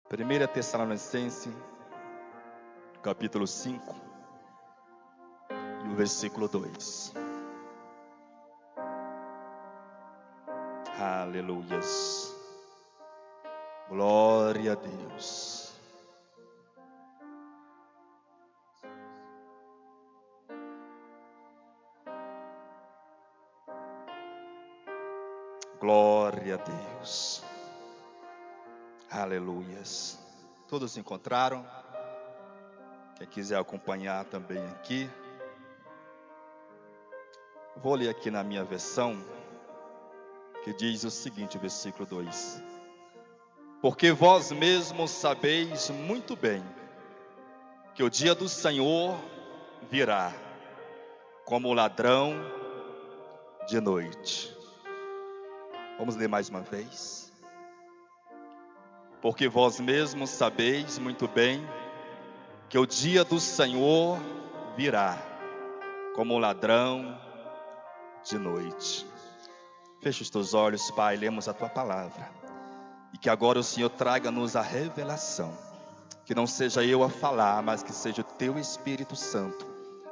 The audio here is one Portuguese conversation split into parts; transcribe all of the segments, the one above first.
1 Tessalonicenses, capítulo 5, e o versículo 2. Aleluias. Glória a Deus. Glória a Deus. Aleluias. Todos encontraram? Quem quiser acompanhar também aqui. Vou ler aqui na minha versão, que diz o seguinte, versículo 2. Porque vós mesmos sabeis muito bem que o dia do Senhor virá como ladrão de noite. Vamos ler mais uma vez. Porque vós mesmos sabeis muito bem que o dia do Senhor virá como ladrão de noite. Fecha os teus olhos, Pai, lemos a Tua palavra. E que agora o Senhor traga-nos a revelação. Que não seja eu a falar, mas que seja o Teu Espírito Santo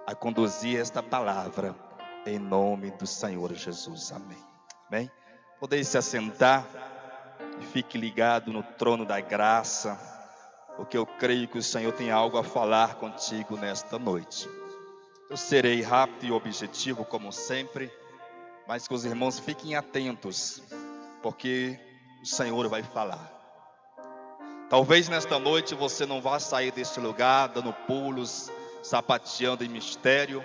a conduzir esta palavra. Em nome do Senhor Jesus. Amém. Amém? Podeis se assentar e fique ligado no trono da graça, porque eu creio que o Senhor tem algo a falar contigo nesta noite. Eu serei rápido e objetivo como sempre, mas que os irmãos fiquem atentos, porque o Senhor vai falar. Talvez nesta noite você não vá sair deste lugar dando pulos, sapateando em mistério,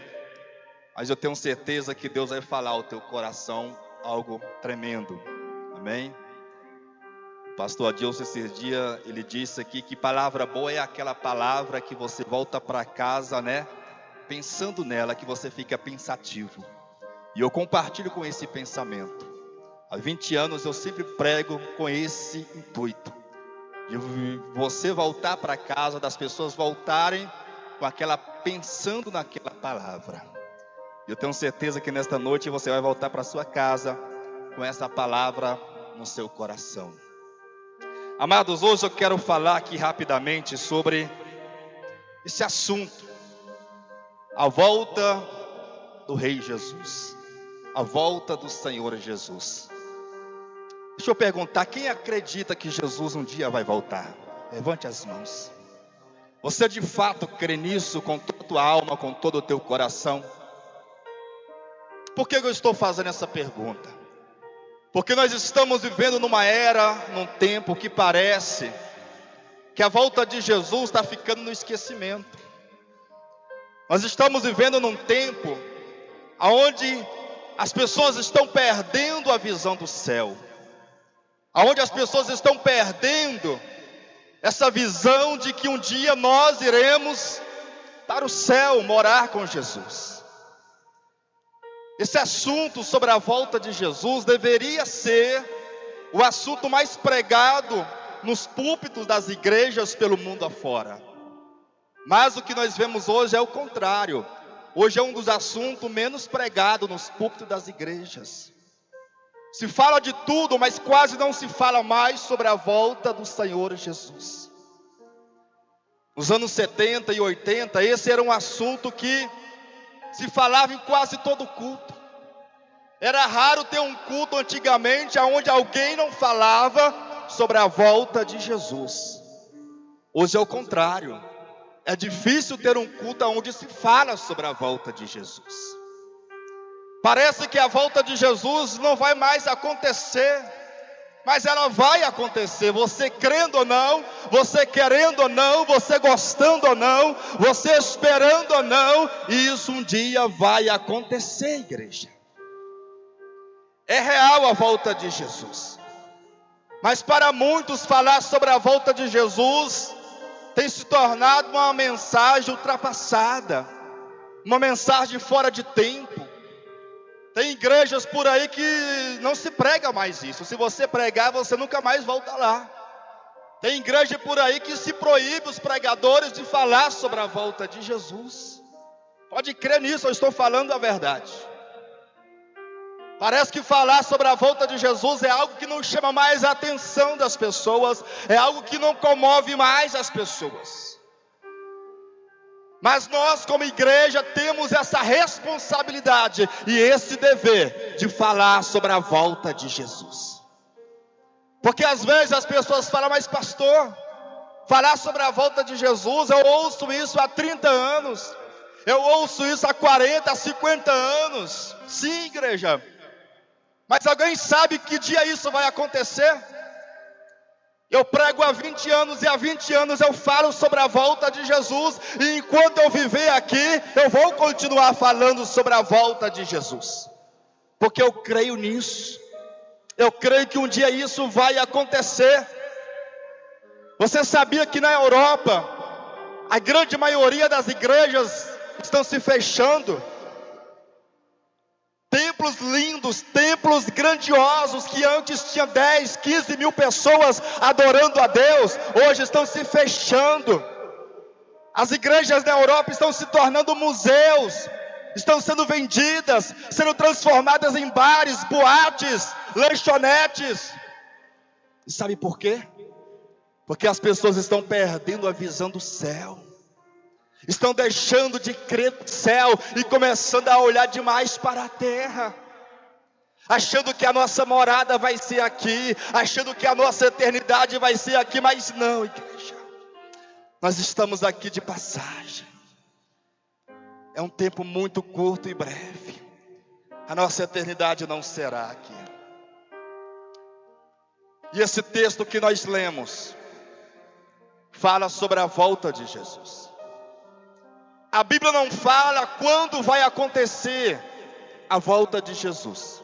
mas eu tenho certeza que Deus vai falar ao teu coração algo tremendo. Amém? O pastor Adilson esses dias, ele disse aqui que palavra boa é aquela palavra que você volta para casa, pensando nela, que você fica pensativo. E eu compartilho com esse pensamento. Há 20 anos eu sempre prego com esse intuito. De você voltar para casa, das pessoas voltarem pensando naquela palavra. Eu tenho certeza que nesta noite você vai voltar para sua casa com essa palavra no seu coração. Amados, hoje eu quero falar aqui rapidamente sobre esse assunto. A volta do Rei Jesus. A volta do Senhor Jesus. Deixa eu perguntar, quem acredita que Jesus um dia vai voltar? Levante as mãos. Você de fato crê nisso com toda a tua alma, com todo o teu coração? Por que eu estou fazendo essa pergunta? Porque nós estamos vivendo numa era, num tempo que parece que a volta de Jesus está ficando no esquecimento. Nós estamos vivendo num tempo onde as pessoas estão perdendo a visão do céu. Onde as pessoas estão perdendo essa visão de que um dia nós iremos para o céu morar com Jesus. Esse assunto sobre a volta de Jesus deveria ser o assunto mais pregado nos púlpitos das igrejas pelo mundo afora. Mas o que nós vemos hoje é o contrário. Hoje é um dos assuntos menos pregados nos púlpitos das igrejas. Se fala de tudo, mas quase não se fala mais sobre a volta do Senhor Jesus. Nos anos 70 e 80, esse era um assunto que se falava em quase todo culto. Era raro ter um culto antigamente onde alguém não falava sobre a volta de Jesus. Hoje é o contrário. É difícil ter um culto onde se fala sobre a volta de Jesus. Parece que a volta de Jesus não vai mais acontecer, mas ela vai acontecer. Você crendo ou não, você querendo ou não, você gostando ou não, você esperando ou não, e isso um dia vai acontecer, igreja. É real a volta de Jesus. Mas para muitos falar sobre a volta de Jesus tem se tornado uma mensagem ultrapassada, uma mensagem fora de tempo. Tem igrejas por aí que não se prega mais isso. Se você pregar, você nunca mais volta lá. Tem igreja por aí que se proíbe os pregadores de falar sobre a volta de Jesus. Pode crer nisso, eu estou falando a verdade. Parece que falar sobre a volta de Jesus é algo que não chama mais a atenção das pessoas, é algo que não comove mais as pessoas. Mas nós, como igreja, temos essa responsabilidade e esse dever de falar sobre a volta de Jesus. Porque às vezes as pessoas falam, mas pastor, falar sobre a volta de Jesus, eu ouço isso há 30 anos, eu ouço isso há 40, 50 anos. Sim, igreja. Mas alguém sabe que dia isso vai acontecer? Eu prego há 20 anos e há 20 anos eu falo sobre a volta de Jesus. E enquanto eu viver aqui, eu vou continuar falando sobre a volta de Jesus. Porque eu creio nisso. Eu creio que um dia isso vai acontecer. Você sabia que na Europa, a grande maioria das igrejas estão se fechando? Templos lindos, templos grandiosos, que antes tinha 10, 15 mil pessoas adorando a Deus, hoje estão se fechando. As igrejas da Europa estão se tornando museus, estão sendo vendidas, sendo transformadas em bares, boates, lanchonetes. E sabe por quê? Porque as pessoas estão perdendo a visão do céu. Estão deixando de crer no céu e começando a olhar demais para a terra, achando que a nossa morada vai ser aqui, achando que a nossa eternidade vai ser aqui, mas não, igreja. Nós estamos aqui de passagem. É um tempo muito curto e breve. A nossa eternidade não será aqui. E esse texto que nós lemos fala sobre a volta de Jesus. A Bíblia não fala quando vai acontecer a volta de Jesus,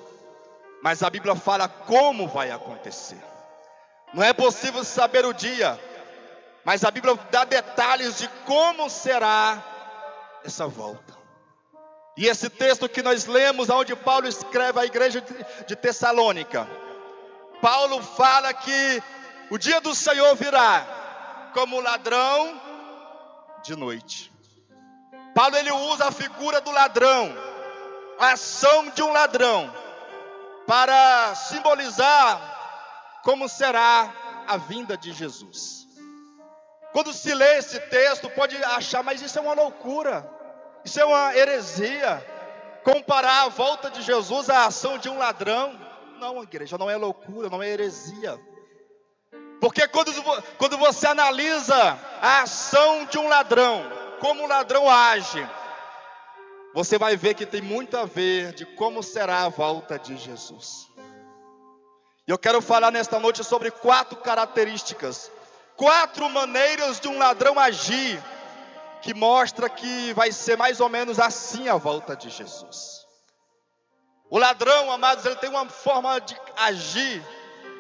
mas a Bíblia fala como vai acontecer. Não é possível saber o dia, mas a Bíblia dá detalhes de como será essa volta. E esse texto que nós lemos, onde Paulo escreve à igreja de Tessalônica, Paulo fala que o dia do Senhor virá como ladrão de noite. Paulo ele usa a figura do ladrão, a ação de um ladrão, para simbolizar como será a vinda de Jesus. Quando se lê esse texto, pode achar, mas isso é uma loucura, isso é uma heresia, comparar a volta de Jesus à ação de um ladrão. Não, igreja, não é loucura, não é heresia. Porque quando você analisa a ação de um ladrão, como o ladrão age, você vai ver que tem muito a ver de como será a volta de Jesus. E eu quero falar nesta noite sobre 4 características, 4 maneiras de um ladrão agir, que mostra que vai ser mais ou menos assim a volta de Jesus. O ladrão, amados, ele tem uma forma de agir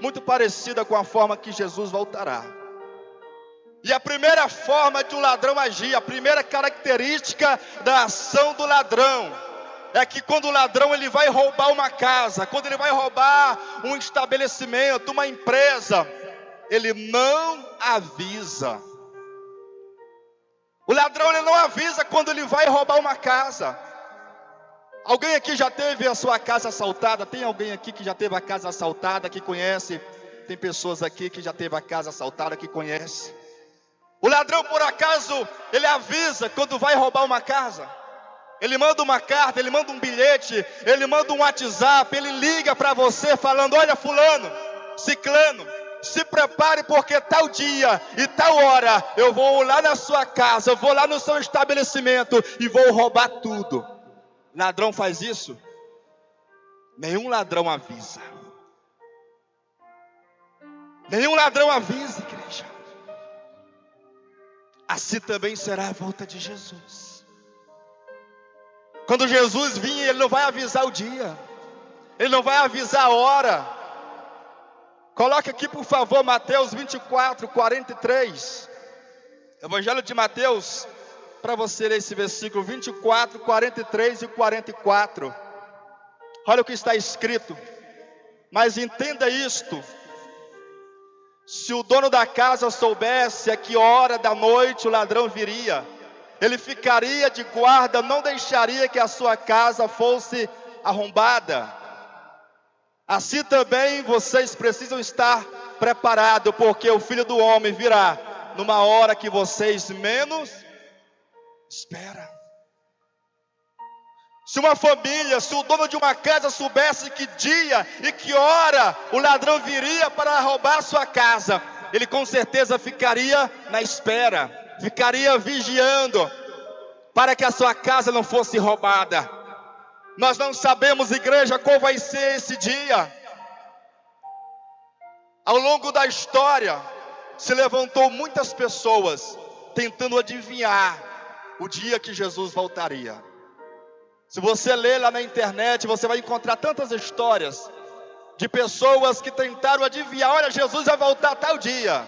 muito parecida com a forma que Jesus voltará. E a primeira forma de um ladrão agir, a primeira característica da ação do ladrão, é que quando o ladrão ele vai roubar uma casa, quando ele vai roubar um estabelecimento, uma empresa, ele não avisa. O ladrão ele não avisa quando ele vai roubar uma casa. Alguém aqui já teve a sua casa assaltada? Tem alguém aqui que já teve a casa assaltada, que conhece? Tem pessoas aqui que já teve a casa assaltada, que conhece? O ladrão, por acaso, ele avisa quando vai roubar uma casa? Ele manda uma carta, ele manda um bilhete, ele manda um WhatsApp, ele liga para você falando, olha fulano, ciclano, se prepare porque tal dia e tal hora eu vou lá na sua casa, eu vou lá no seu estabelecimento e vou roubar tudo. Ladrão faz isso? Nenhum ladrão avisa. Nenhum ladrão avisa, igreja. Assim também será a volta de Jesus. Quando Jesus vir, ele não vai avisar o dia, ele não vai avisar a hora. Coloque aqui por favor Mateus 24, 43. Evangelho de Mateus, para você ler esse versículo 24, 43 e 44. Olha o que está escrito. Mas entenda isto: se o dono da casa soubesse a que hora da noite o ladrão viria, ele ficaria de guarda, não deixaria que a sua casa fosse arrombada. Assim também vocês precisam estar preparados, porque o Filho do Homem virá numa hora que vocês menos esperam. Se uma família, se o dono de uma casa soubesse que dia e que hora o ladrão viria para roubar sua casa, ele com certeza ficaria na espera, ficaria vigiando, para que a sua casa não fosse roubada. Nós não sabemos, igreja, qual vai ser esse dia. Ao longo da história, se levantou muitas pessoas tentando adivinhar o dia que Jesus voltaria. Se você ler lá na internet, você vai encontrar tantas histórias de pessoas que tentaram adivinhar: olha, Jesus vai voltar tal dia,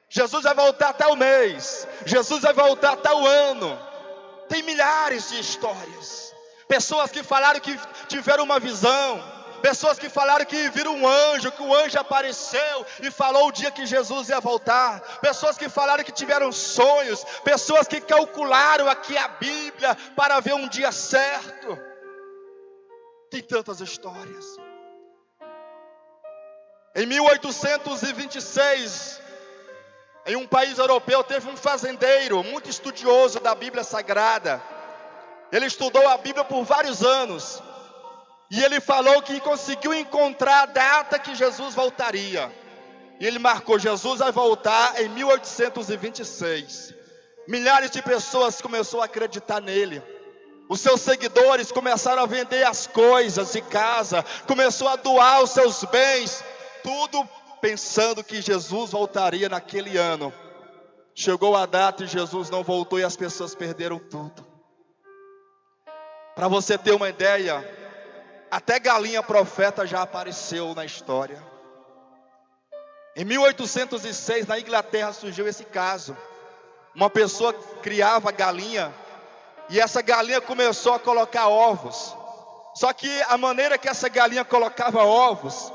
Jesus vai voltar tal mês, Jesus vai voltar tal ano. Tem milhares de histórias. Pessoas que falaram que tiveram uma visão, pessoas que falaram que viram um anjo, que o anjo apareceu e falou o dia que Jesus ia voltar. Pessoas que falaram que tiveram sonhos, pessoas que calcularam aqui a Bíblia para ver um dia certo. Tem tantas histórias. Em 1826, em um país europeu, teve um fazendeiro muito estudioso da Bíblia Sagrada. Ele estudou a Bíblia por vários anos. E ele falou que conseguiu encontrar a data que Jesus voltaria. E ele marcou: Jesus vai voltar em 1826. Milhares de pessoas começaram a acreditar nele. Os seus seguidores começaram a vender as coisas de casa, começou a doar os seus bens, tudo pensando que Jesus voltaria naquele ano. Chegou a data e Jesus não voltou e as pessoas perderam tudo. Para você ter uma ideia, até galinha profeta já apareceu na história. Em 1806, na Inglaterra, surgiu esse caso. Uma pessoa criava galinha e essa galinha começou a colocar ovos. Só que a maneira que essa galinha colocava ovos,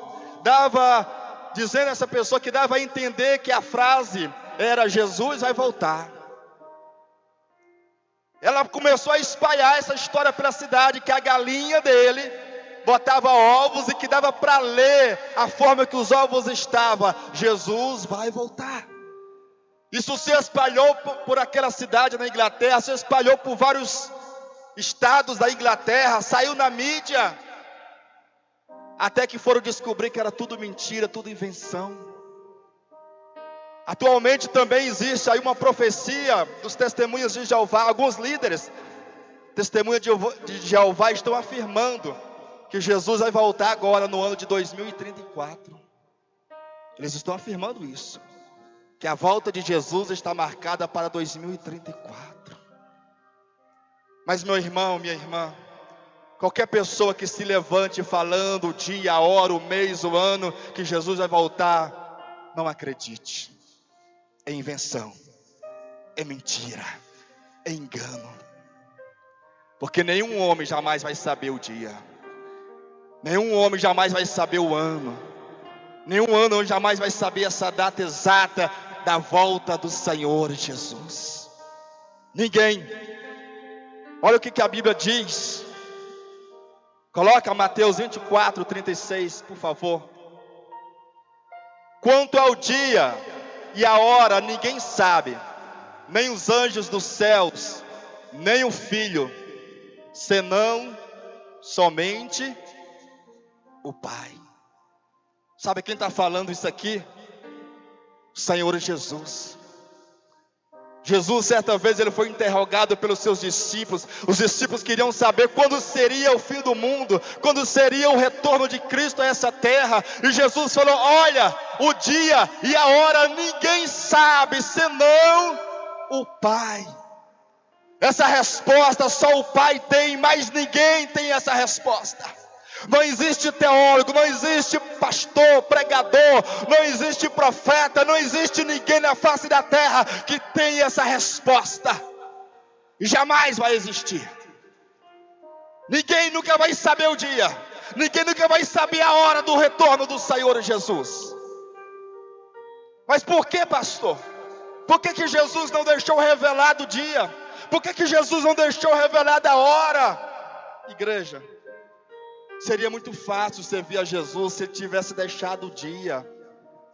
dizendo a essa pessoa que dava a entender que a frase era: Jesus vai voltar. Ela começou a espalhar essa história pela cidade, que a galinha dele botava ovos e que dava para ler a forma que os ovos estavam: Jesus vai voltar. Isso se espalhou por aquela cidade na Inglaterra, se espalhou por vários estados da Inglaterra, saiu na mídia, até que foram descobrir que era tudo mentira, tudo invenção. Atualmente também existe aí uma profecia dos testemunhas de Jeová. Alguns líderes testemunhas de Jeová estão afirmando que Jesus vai voltar agora no ano de 2034. Eles estão afirmando isso, que a volta de Jesus está marcada para 2034. Mas meu irmão, minha irmã, qualquer pessoa que se levante falando o dia, a hora, o mês, o ano que Jesus vai voltar, não acredite. É invenção, é mentira, é engano. Porque nenhum homem jamais vai saber o dia, nenhum homem jamais vai saber o ano, nenhum ano jamais vai saber essa data exata da volta do Senhor Jesus. Ninguém. Olha o que a Bíblia diz. Coloca Mateus 24, 36, por favor. Quanto ao dia e a hora, ninguém sabe, nem os anjos dos céus, nem o Filho, senão somente o Pai. Sabe quem está falando isso aqui? O Senhor Jesus. Jesus, certa vez, ele foi interrogado pelos seus discípulos. Os discípulos queriam saber quando seria o fim do mundo, quando seria o retorno de Cristo a essa terra. E Jesus falou: olha, o dia e a hora ninguém sabe, senão o Pai. Essa resposta só o Pai tem, mas ninguém tem essa resposta. Não existe teólogo, não existe pastor, pregador, não existe profeta, não existe ninguém na face da terra que tenha essa resposta. E jamais vai existir. Ninguém nunca vai saber o dia, ninguém nunca vai saber a hora do retorno do Senhor Jesus. Mas por que, pastor? Por que Jesus não deixou revelado o dia? Por que Jesus não deixou revelada a hora? Igreja, Seria muito fácil servir a Jesus se ele tivesse deixado o dia,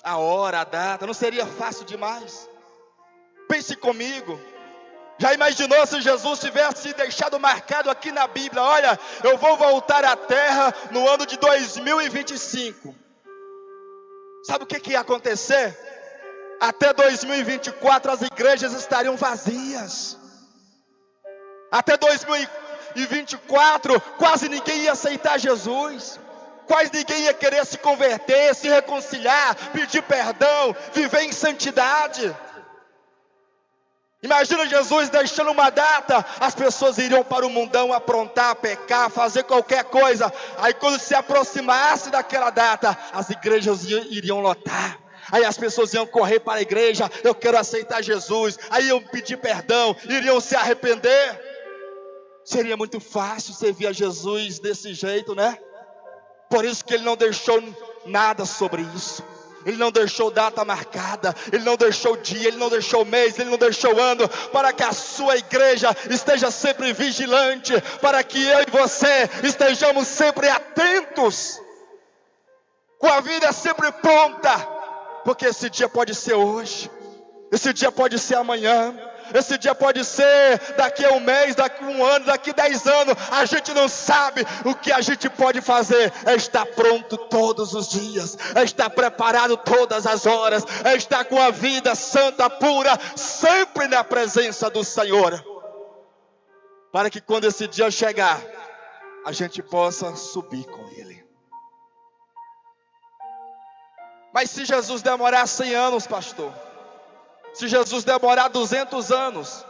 a hora, a data. Não seria fácil demais? Pense comigo. Já imaginou se Jesus tivesse deixado marcado aqui na Bíblia: olha, eu vou voltar à terra no ano de 2025. Sabe o que ia acontecer? Até 2024 as igrejas estariam vazias. Até 2024 quase ninguém ia aceitar Jesus. Quase ninguém ia querer se converter, se reconciliar, pedir perdão, viver em santidade. Imagina Jesus deixando uma data, as pessoas iriam para o mundão aprontar, pecar, fazer qualquer coisa. Aí quando se aproximasse daquela data, as igrejas iriam lotar. Aí as pessoas iam correr para a igreja: eu quero aceitar Jesus. Aí iam pedir perdão, iriam se arrepender. Seria muito fácil servir a Jesus desse jeito, né? Por isso que ele não deixou nada sobre isso. Ele não deixou data marcada, ele não deixou dia, ele não deixou mês, ele não deixou ano, para que a sua igreja esteja sempre vigilante, para que eu e você estejamos sempre atentos, com a vida sempre pronta, porque esse dia pode ser hoje, esse dia pode ser amanhã, esse dia pode ser daqui a um mês, daqui a um ano, daqui a 10 anos. A gente não sabe. O que a gente pode fazer é estar pronto todos os dias, é estar preparado todas as horas, é estar com a vida santa, pura, sempre na presença do Senhor, para que quando esse dia chegar, a gente possa subir com Ele. Mas se Jesus demorar 100 anos, pastor, se Jesus demorar 200 anos,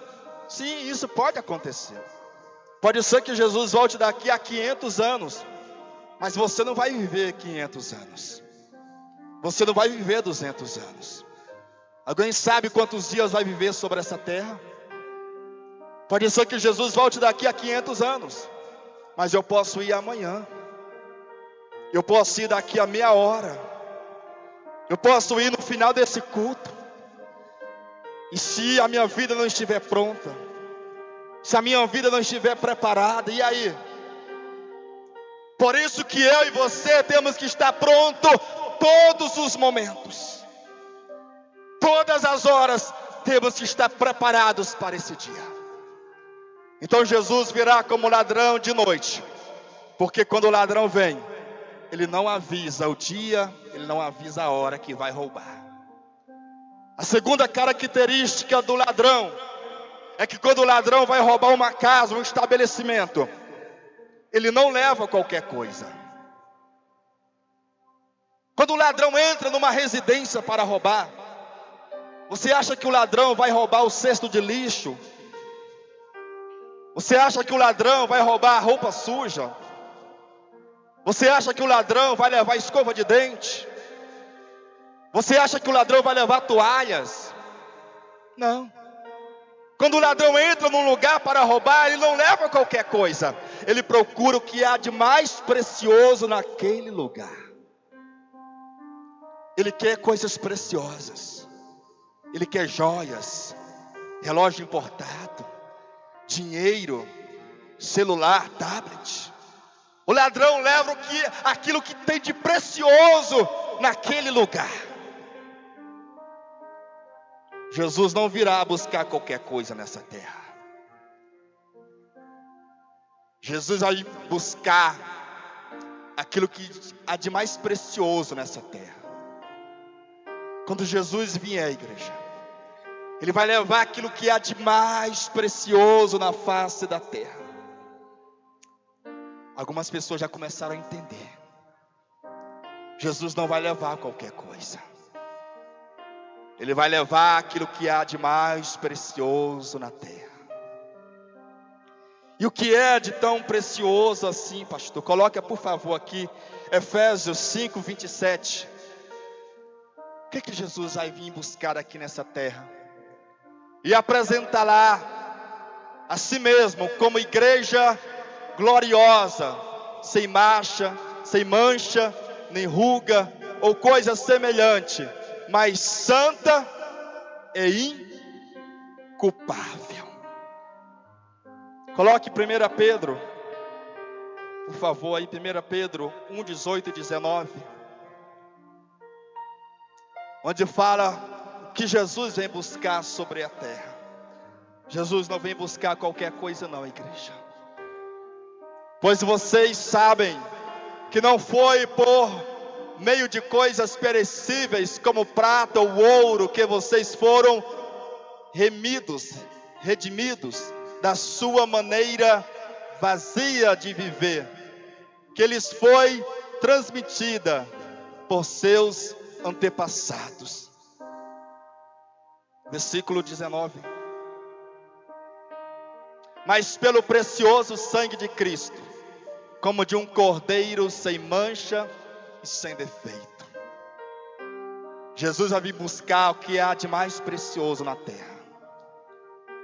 sim, isso pode acontecer. Pode ser que Jesus volte daqui a 500 anos, mas você não vai viver 500 anos. Você não vai viver 200 anos. Alguém sabe quantos dias vai viver sobre essa terra? Pode ser que Jesus volte daqui a 500 anos, mas eu posso ir amanhã. Eu posso ir daqui a meia hora. Eu posso ir no final desse culto. E se a minha vida não estiver pronta, se a minha vida não estiver preparada, e aí? Por isso que eu e você temos que estar pronto todos os momentos, todas as horas, temos que estar preparados para esse dia. Então Jesus virá como ladrão de noite, porque quando o ladrão vem, ele não avisa o dia, ele não avisa a hora que vai roubar. A segunda característica do ladrão é que quando o ladrão vai roubar uma casa, um estabelecimento, ele não leva qualquer coisa. Quando o ladrão entra numa residência para roubar, você acha que o ladrão vai roubar o cesto de lixo? Você acha que o ladrão vai roubar a roupa suja? Você acha que o ladrão vai levar escova de dente? Você acha que o ladrão vai levar toalhas? Não. Quando o ladrão entra num lugar para roubar, ele não leva qualquer coisa. Ele procura o que há de mais precioso naquele lugar. Ele quer coisas preciosas. Ele quer joias, relógio importado, dinheiro, celular, tablet. O ladrão leva aquilo que tem de precioso naquele lugar. Jesus não virá buscar qualquer coisa nessa terra. Jesus vai buscar aquilo que há de mais precioso nessa terra. Quando Jesus vier à igreja, Ele vai levar aquilo que há de mais precioso na face da terra. Algumas pessoas já começaram a entender. Jesus não vai levar qualquer coisa. Ele vai levar aquilo que há de mais precioso na terra. E o que é de tão precioso assim, pastor? Coloca por favor aqui, Efésios 5, 27. O que Jesus vai vir buscar aqui nessa terra? E apresentá-la a si mesmo como igreja gloriosa, sem mancha, nem ruga, ou coisa semelhante, mas santa e inculpável. Coloque 1 Pedro, por favor, aí 1 Pedro 1, 18 e 19. Onde fala que Jesus vem buscar sobre a terra. Jesus não vem buscar qualquer coisa não, igreja. Pois vocês sabem que não foi por meio de coisas perecíveis como prata ou ouro que vocês foram redimidos da sua maneira vazia de viver, que lhes foi transmitida por seus antepassados. Versículo 19. Mas pelo precioso sangue de Cristo, como de um cordeiro sem mancha e sem defeito. Jesus vai vir buscar o que há de mais precioso na terra.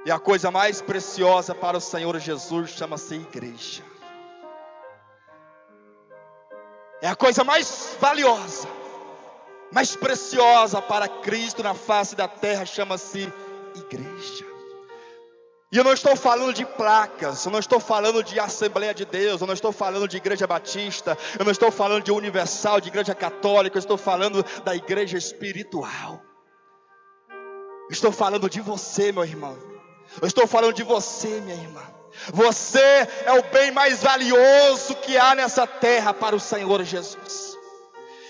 E a coisa mais preciosa para o Senhor Jesus chama-se igreja. É a coisa mais valiosa, mais preciosa para Cristo na face da terra, chama-se igreja. E eu não estou falando de placas, eu não estou falando de Assembleia de Deus, eu não estou falando de Igreja Batista, eu não estou falando de Universal, de Igreja Católica, eu estou falando da igreja espiritual. Estou falando de você, meu irmão. Eu estou falando de você, minha irmã. Você é o bem mais valioso que há nessa terra para o Senhor Jesus.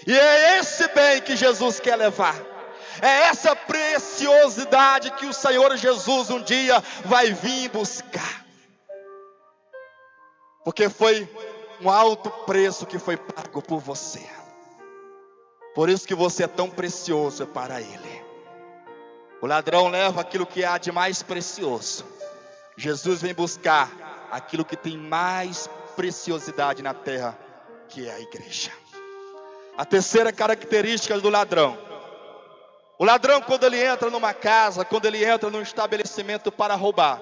E é esse bem que Jesus quer levar. É essa preciosidade que o Senhor Jesus um dia vai vir buscar. Porque foi um alto preço que foi pago por você. Por isso que você é tão precioso para Ele. O ladrão leva aquilo que há de mais precioso. Jesus vem buscar aquilo que tem mais preciosidade na terra, que é a igreja. A terceira característica do ladrão. O ladrão, quando ele entra numa casa, quando ele entra num estabelecimento para roubar,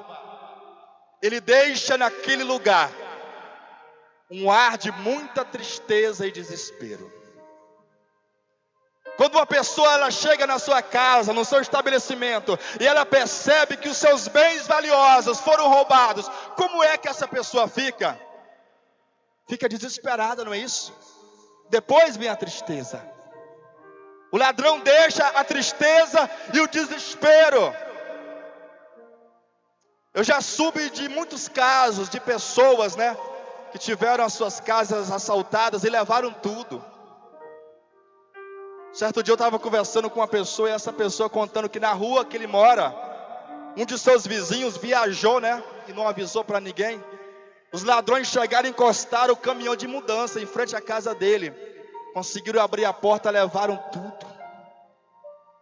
ele deixa naquele lugar um ar de muita tristeza e desespero. Quando uma pessoa ela chega na sua casa, no seu estabelecimento, e ela percebe que os seus bens valiosos foram roubados, como é que essa pessoa fica? Fica desesperada, não é isso? Depois vem a tristeza. O ladrão deixa a tristeza e o desespero. Eu já soube de muitos casos de pessoas, que tiveram as suas casas assaltadas e levaram tudo. Certo dia eu estava conversando com uma pessoa e essa pessoa contando que na rua que ele mora, um de seus vizinhos viajou, e não avisou para ninguém. Os ladrões chegaram e encostaram o caminhão de mudança em frente à casa dele. Conseguiram abrir a porta, levaram tudo.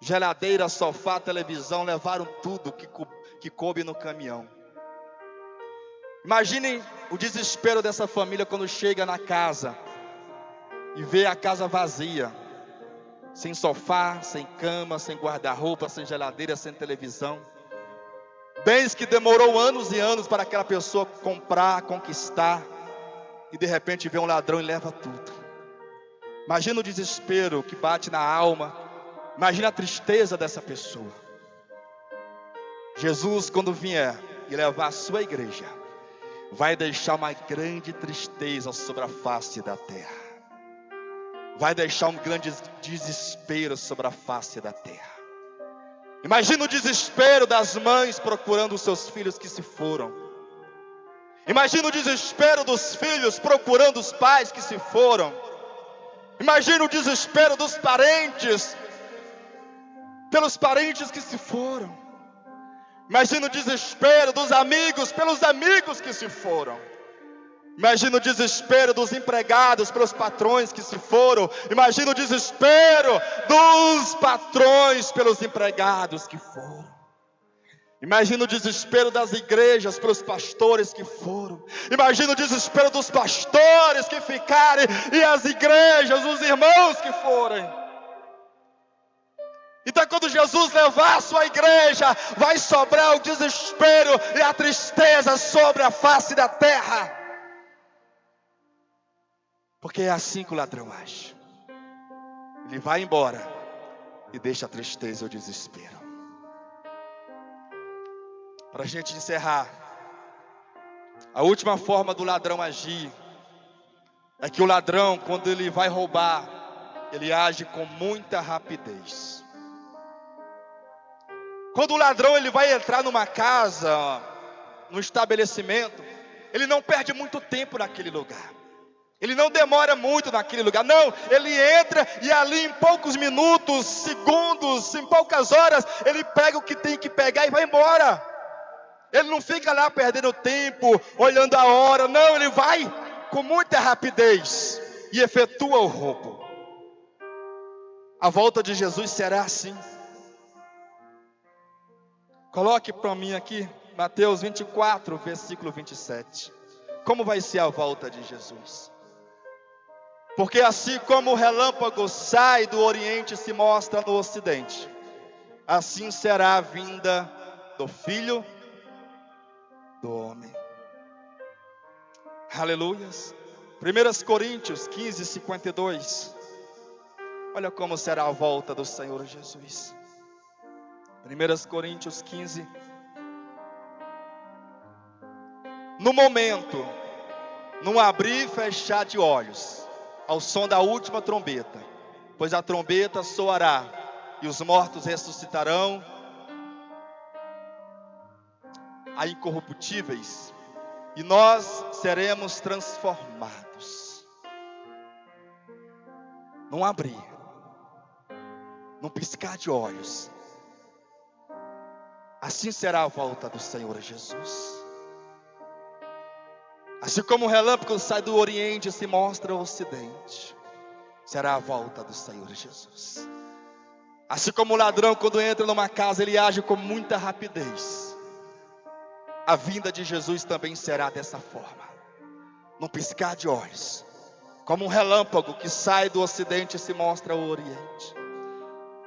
Geladeira, sofá, televisão, levaram tudo que coube no caminhão. Imaginem o desespero dessa família quando chega na casa e vê a casa vazia. Sem sofá, sem cama, sem guarda-roupa, sem geladeira, sem televisão. Bens que demorou anos e anos para aquela pessoa comprar, conquistar. E de repente vê um ladrão e leva tudo. Imagina o desespero que bate na alma. Imagina a tristeza dessa pessoa. Jesus, quando vier e levar a sua igreja, vai deixar uma grande tristeza sobre a face da terra. Vai deixar um grande desespero sobre a face da terra. Imagina o desespero das mães procurando os seus filhos que se foram. Imagina o desespero dos filhos procurando os pais que se foram. Imagina o desespero dos parentes pelos parentes que se foram. Imagina o desespero dos amigos pelos amigos que se foram. Imagina o desespero dos empregados pelos patrões que se foram. Imagina o desespero dos patrões pelos empregados que foram. Imagina o desespero das igrejas pelos pastores que foram. Imagina o desespero dos pastores que ficarem e as igrejas, os irmãos que forem. Então quando Jesus levar a sua igreja, vai sobrar o desespero e a tristeza sobre a face da terra. Porque é assim que o ladrão age. Ele vai embora e deixa a tristeza e o desespero. Para a gente encerrar, a última forma do ladrão agir é que o ladrão, quando ele vai roubar, ele age com muita rapidez. Quando o ladrão ele vai entrar numa casa, num estabelecimento, ele não perde muito tempo naquele lugar. Ele não demora muito naquele lugar. Não, ele entra e ali em poucos minutos, segundos, em poucas horas, ele pega o que tem que pegar e vai embora. Ele não fica lá perdendo tempo, olhando a hora. Não, ele vai com muita rapidez e efetua o roubo. A volta de Jesus será assim. Coloque para mim aqui, Mateus 24, versículo 27. Como vai ser a volta de Jesus? Porque assim como o relâmpago sai do Oriente e se mostra no Ocidente, assim será a vinda do Filho do Homem. Aleluias. 1 Coríntios 15, 52. Olha como será a volta do Senhor Jesus. 1 Coríntios 15. No momento, num abrir e fechar de olhos, ao som da última trombeta, pois a trombeta soará, e os mortos ressuscitarão, a incorruptíveis, e nós seremos transformados. Num abrir, num piscar de olhos, assim será a volta do Senhor Jesus. Assim como o relâmpago sai do Oriente e se mostra ao Ocidente, será a volta do Senhor Jesus. Assim como o ladrão, quando entra numa casa, ele age com muita rapidez, a vinda de Jesus também será dessa forma, num piscar de olhos, como um relâmpago que sai do Ocidente e se mostra ao Oriente.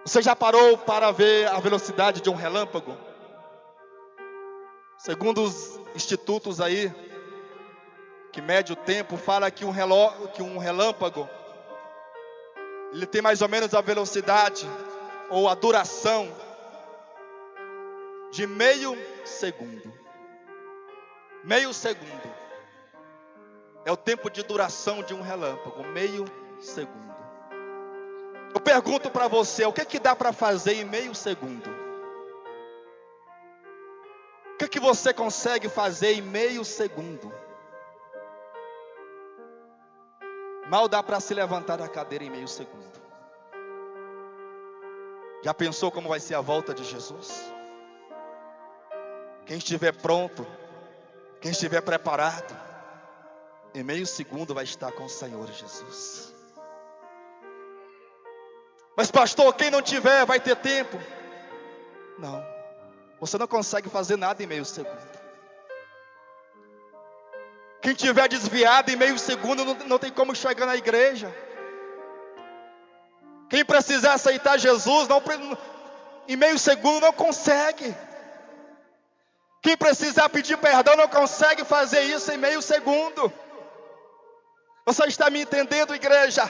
Você já parou para ver a velocidade de um relâmpago? Segundo os institutos aí, que mede o tempo, fala que um relâmpago, ele tem mais ou menos a velocidade, ou a duração, de meio segundo. Meio segundo é o tempo de duração de um relâmpago, meio segundo. Eu pergunto para você, o que dá para fazer em meio segundo? O que você consegue fazer em meio segundo? Mal dá para se levantar da cadeira em meio segundo. Já pensou como vai ser a volta de Jesus? Quem estiver pronto, quem estiver preparado, em meio segundo vai estar com o Senhor Jesus. Mas pastor, quem não tiver vai ter tempo? Não, você não consegue fazer nada em meio segundo. Quem tiver desviado em meio segundo não tem como chegar na igreja. Quem precisar aceitar Jesus em meio segundo não consegue. Quem precisar pedir perdão não consegue fazer isso em meio segundo. Você está me entendendo, igreja?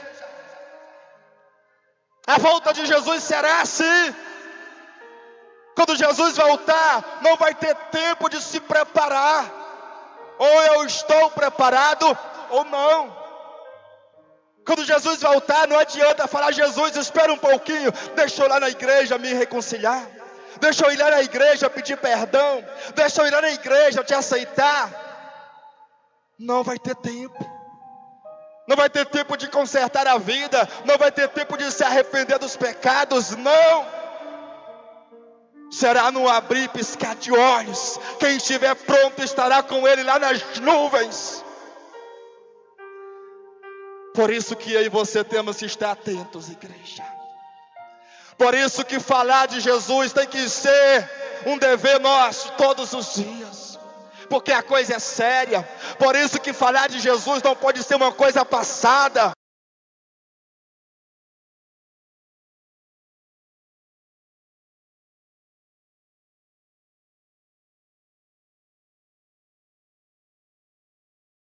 A volta de Jesus será assim. Quando Jesus voltar, não vai ter tempo de se preparar. Ou eu estou preparado ou não. Quando Jesus voltar, não adianta falar: Jesus, espera um pouquinho, deixa eu ir lá na igreja me reconciliar, deixa eu ir lá na igreja pedir perdão, deixa eu ir lá na igreja te aceitar. Não vai ter tempo. Não vai ter tempo de consertar a vida, não vai ter tempo de se arrepender dos pecados, não. Será no abrir e piscar de olhos. Quem estiver pronto estará com Ele lá nas nuvens. Por isso que eu e você temos que estar atentos, igreja. Por isso que falar de Jesus tem que ser um dever nosso todos os dias. Porque a coisa é séria. Por isso que falar de Jesus não pode ser uma coisa passada.